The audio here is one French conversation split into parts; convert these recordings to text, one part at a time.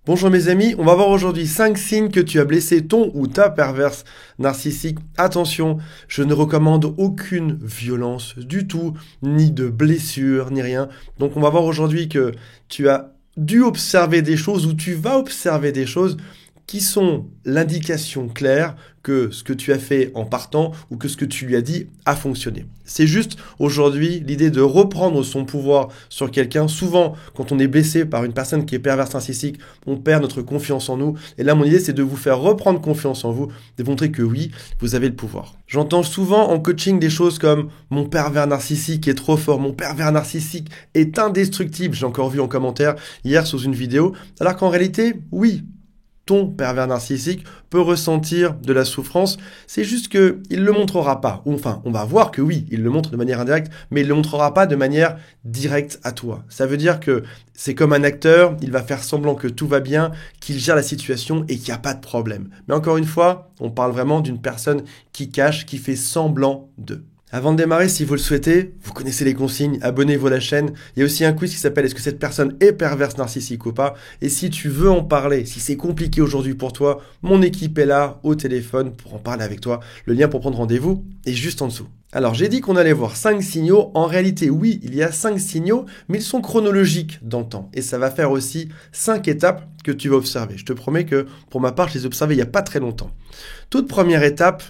Bonjour mes amis, on va voir aujourd'hui 5 signes que tu as blessé ton ou ta perverse narcissique. Attention, je ne recommande aucune violence du tout, ni de blessure, ni rien. Donc on va voir aujourd'hui que tu as dû observer des choses ou tu vas observer des choses qui sont l'indication claire que ce que tu as fait en partant ou que ce que tu lui as dit a fonctionné. C'est juste aujourd'hui l'idée de reprendre son pouvoir sur quelqu'un. Souvent, quand on est blessé par une personne qui est perverse narcissique, on perd notre confiance en nous. Et là, mon idée, c'est de vous faire reprendre confiance en vous, de montrer que oui, vous avez le pouvoir. J'entends souvent en coaching des choses comme « mon pervers narcissique est trop fort, mon pervers narcissique est indestructible ». J'ai encore vu en commentaire hier sous une vidéo. Alors qu'en réalité, oui, ton pervers narcissique peut ressentir de la souffrance, c'est juste qu'il ne le montrera pas. Ou enfin, on va voir que oui, il le montre de manière indirecte, mais il ne le montrera pas de manière directe à toi. Ça veut dire que c'est comme un acteur, il va faire semblant que tout va bien, qu'il gère la situation et qu'il n'y a pas de problème. Mais encore une fois, on parle vraiment d'une personne qui cache, qui fait semblant de. Avant de démarrer, si vous le souhaitez, vous connaissez les consignes, abonnez-vous à la chaîne. Il y a aussi un quiz qui s'appelle « Est-ce que cette personne est perverse narcissique ou pas ?» Et si tu veux en parler, si c'est compliqué aujourd'hui pour toi, mon équipe est là au téléphone pour en parler avec toi. Le lien pour prendre rendez-vous est juste en dessous. Alors, j'ai dit qu'on allait voir 5 signaux. En réalité, oui, il y a 5 signaux, mais ils sont chronologiques dans le temps. Et ça va faire aussi 5 étapes que tu vas observer. Je te promets que, pour ma part, je les ai observées il n'y a pas très longtemps. Toute première étape,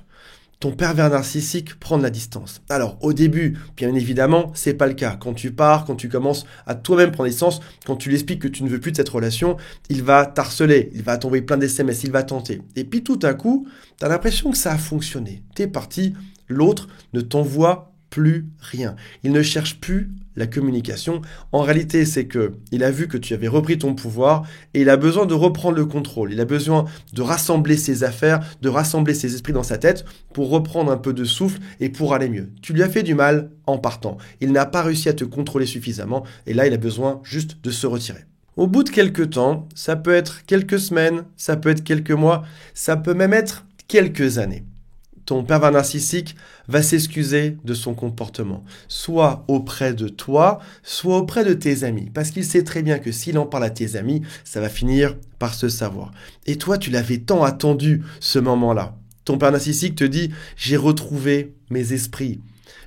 ton pervers narcissique prend de la distance. Alors, au début, bien évidemment, c'est pas le cas. Quand tu pars, quand tu commences à toi-même prendre distance, quand tu lui expliques que tu ne veux plus de cette relation, il va t'harceler, il va t'envoyer plein d'SMS, il va tenter. Et puis tout à coup, tu as l'impression que ça a fonctionné. T'es parti, l'autre ne t'envoie plus rien. Il ne cherche plus la communication. En réalité, c'est que il a vu que tu avais repris ton pouvoir et il a besoin de reprendre le contrôle. Il a besoin de rassembler ses affaires, de rassembler ses esprits dans sa tête pour reprendre un peu de souffle et pour aller mieux. Tu lui as fait du mal en partant. Il n'a pas réussi à te contrôler suffisamment et là, il a besoin juste de se retirer. Au bout de quelques temps, ça peut être quelques semaines, ça peut être quelques mois, ça peut même être quelques années. Ton pervers narcissique va s'excuser de son comportement, soit auprès de toi, soit auprès de tes amis, parce qu'il sait très bien que s'il en parle à tes amis, ça va finir par se savoir. Et toi, tu l'avais tant attendu, ce moment-là. Ton pervers narcissique te dit « j'ai retrouvé mes esprits,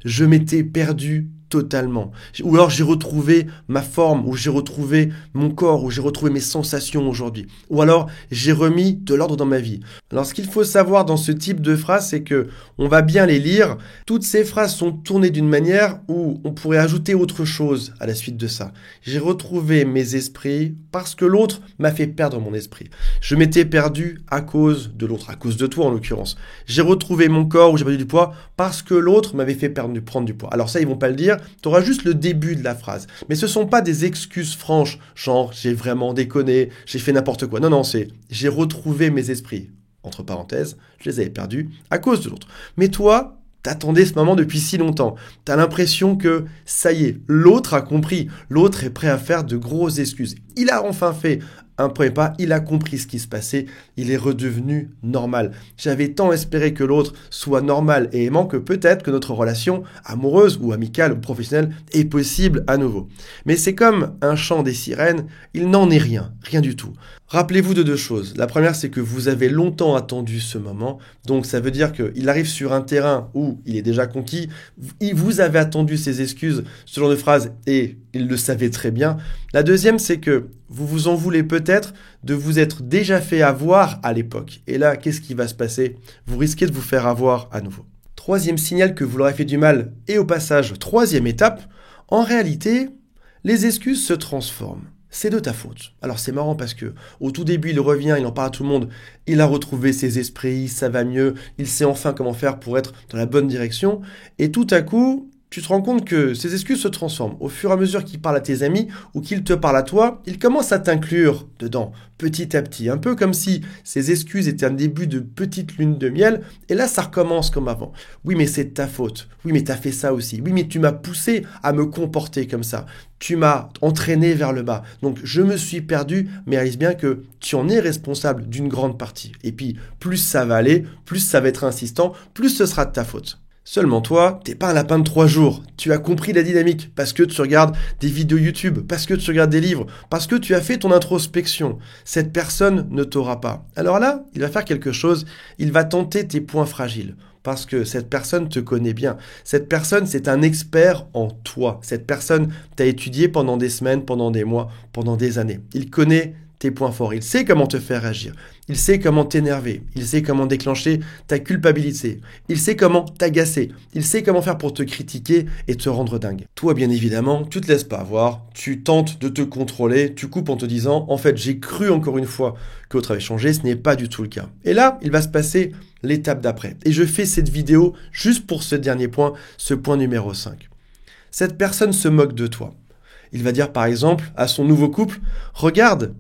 je m'étais perdu totalement. Ou alors j'ai retrouvé ma forme, ou j'ai retrouvé mon corps, ou j'ai retrouvé mes sensations aujourd'hui. Ou alors j'ai remis de l'ordre dans ma vie. » Alors ce qu'il faut savoir dans ce type de phrases, c'est que on va bien les lire. Toutes ces phrases sont tournées d'une manière où on pourrait ajouter autre chose à la suite de ça. J'ai retrouvé mes esprits parce que l'autre m'a fait perdre mon esprit. Je m'étais perdu à cause de l'autre, à cause de toi en l'occurrence. J'ai retrouvé mon corps où j'ai perdu du poids parce que l'autre m'avait fait prendre du poids. Alors ça, ils vont pas le dire. Tu auras juste le début de la phrase. Mais ce ne sont pas des excuses franches, genre j'ai vraiment déconné, j'ai fait n'importe quoi. Non, c'est j'ai retrouvé mes esprits. Entre parenthèses, je les avais perdus à cause de l'autre. Mais toi, t'attendais ce moment depuis si longtemps. T'as l'impression que ça y est, l'autre a compris. L'autre est prêt à faire de grosses excuses. Il a enfin fait un premier pas, il a compris ce qui se passait, il est redevenu normal. J'avais tant espéré que l'autre soit normal et aimant que peut-être que notre relation amoureuse ou amicale ou professionnelle est possible à nouveau. Mais c'est comme un chant des sirènes, il n'en est rien, rien du tout. Rappelez-vous de 2 choses. La première, c'est que vous avez longtemps attendu ce moment. Donc, ça veut dire qu'il arrive sur un terrain où il est déjà conquis. Vous avez attendu ses excuses, ce genre de phrase, et il le savait très bien. La deuxième, c'est que vous vous en voulez peut-être de vous être déjà fait avoir à l'époque. Et là, qu'est-ce qui va se passer? Vous risquez de vous faire avoir à nouveau. Troisième signal que vous leur avez fait du mal, et au passage, 3e étape, en réalité, les excuses se transforment. C'est de ta faute. Alors c'est marrant parce que au tout début, il revient, il en parle à tout le monde, il a retrouvé ses esprits, ça va mieux, il sait enfin comment faire pour être dans la bonne direction, et tout à coup, tu te rends compte que ces excuses se transforment. Au fur et à mesure qu'il parle à tes amis ou qu'il te parle à toi, il commence à t'inclure dedans, petit à petit. Un peu comme si ces excuses étaient un début de petite lune de miel. Et là, ça recommence comme avant. Oui, mais c'est de ta faute. Oui, mais t'as fait ça aussi. Oui, mais tu m'as poussé à me comporter comme ça. Tu m'as entraîné vers le bas. Donc, je me suis perdu, mais réalise bien que tu en es responsable d'une grande partie. Et puis, plus ça va aller, plus ça va être insistant, plus ce sera de ta faute. Seulement toi, t'es pas un lapin de 3 jours. Tu as compris la dynamique parce que tu regardes des vidéos YouTube, parce que tu regardes des livres, parce que tu as fait ton introspection. Cette personne ne t'aura pas. Alors là, il va faire quelque chose, il va tenter tes points fragiles. Parce que cette personne te connaît bien. Cette personne, c'est un expert en toi. Cette personne t'a étudié pendant des semaines, pendant des mois, pendant des années. Il connaît tes points forts. Il sait comment te faire agir. Il sait comment t'énerver. Il sait comment déclencher ta culpabilité. Il sait comment t'agacer. Il sait comment faire pour te critiquer et te rendre dingue. Toi, bien évidemment, tu te laisses pas avoir. Tu tentes de te contrôler. Tu coupes en te disant, en fait, j'ai cru encore une fois que l'autre avait changé. Ce n'est pas du tout le cas. Et là, il va se passer l'étape d'après. Et je fais cette vidéo juste pour ce dernier point, ce point numéro 5. Cette personne se moque de toi. Il va dire par exemple à son nouveau couple, regarde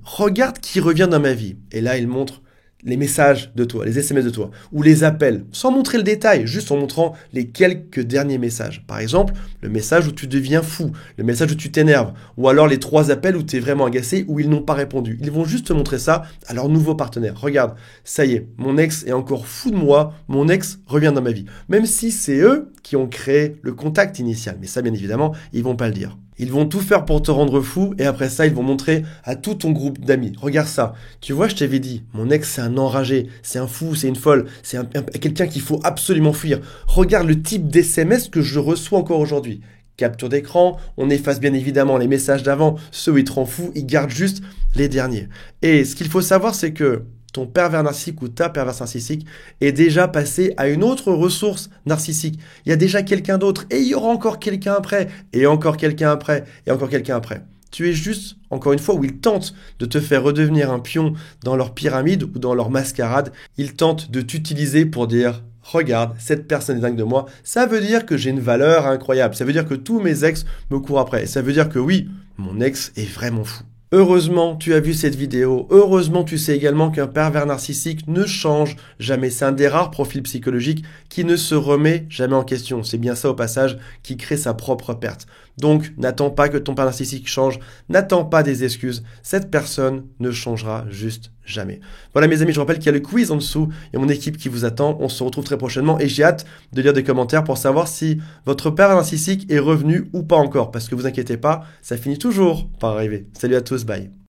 qui revient dans ma vie. Et là, il montre les messages de toi, les SMS de toi, ou les appels, sans montrer le détail, juste en montrant les quelques derniers messages. Par exemple, le message où tu deviens fou, le message où tu t'énerves, ou alors les 3 appels où tu es vraiment agacé, où ils n'ont pas répondu. Ils vont juste te montrer ça à leur nouveau partenaire. Regarde, ça y est, mon ex est encore fou de moi, mon ex revient dans ma vie. Même si c'est eux qui ont créé le contact initial. Mais ça, bien évidemment, ils vont pas le dire. Ils vont tout faire pour te rendre fou et après ça, ils vont montrer à tout ton groupe d'amis. Regarde ça. Tu vois, je t'avais dit, mon ex, c'est un enragé, c'est un fou, c'est une folle, c'est quelqu'un qu'il faut absolument fuir. Regarde le type d'SMS que je reçois encore aujourd'hui. Capture d'écran, on efface bien évidemment les messages d'avant, ceux où il te rend fou, il garde juste les derniers. Et ce qu'il faut savoir, c'est que ton pervers narcissique ou ta perverse narcissique est déjà passé à une autre ressource narcissique. Il y a déjà quelqu'un d'autre et il y aura encore quelqu'un après et encore quelqu'un après et encore quelqu'un après. Tu es juste, encore une fois, où ils tentent de te faire redevenir un pion dans leur pyramide ou dans leur mascarade. Ils tentent de t'utiliser pour dire « Regarde, cette personne est dingue de moi. Ça veut dire que j'ai une valeur incroyable. Ça veut dire que tous mes ex me courent après. Et ça veut dire que oui, mon ex est vraiment fou. » Heureusement, tu as vu cette vidéo. Heureusement, tu sais également qu'un pervers narcissique ne change jamais. C'est un des rares profils psychologiques qui ne se remet jamais en question. C'est bien ça, au passage, qui crée sa propre perte. Donc, n'attends pas que ton pervers narcissique change. N'attends pas des excuses. Cette personne ne changera juste jamais. Voilà, mes amis, je rappelle qu'il y a le quiz en dessous. Il y a mon équipe qui vous attend. On se retrouve très prochainement et j'ai hâte de lire des commentaires pour savoir si votre pervers narcissique est revenu ou pas encore. Parce que vous inquiétez pas, ça finit toujours par arriver. Salut à tous, bye.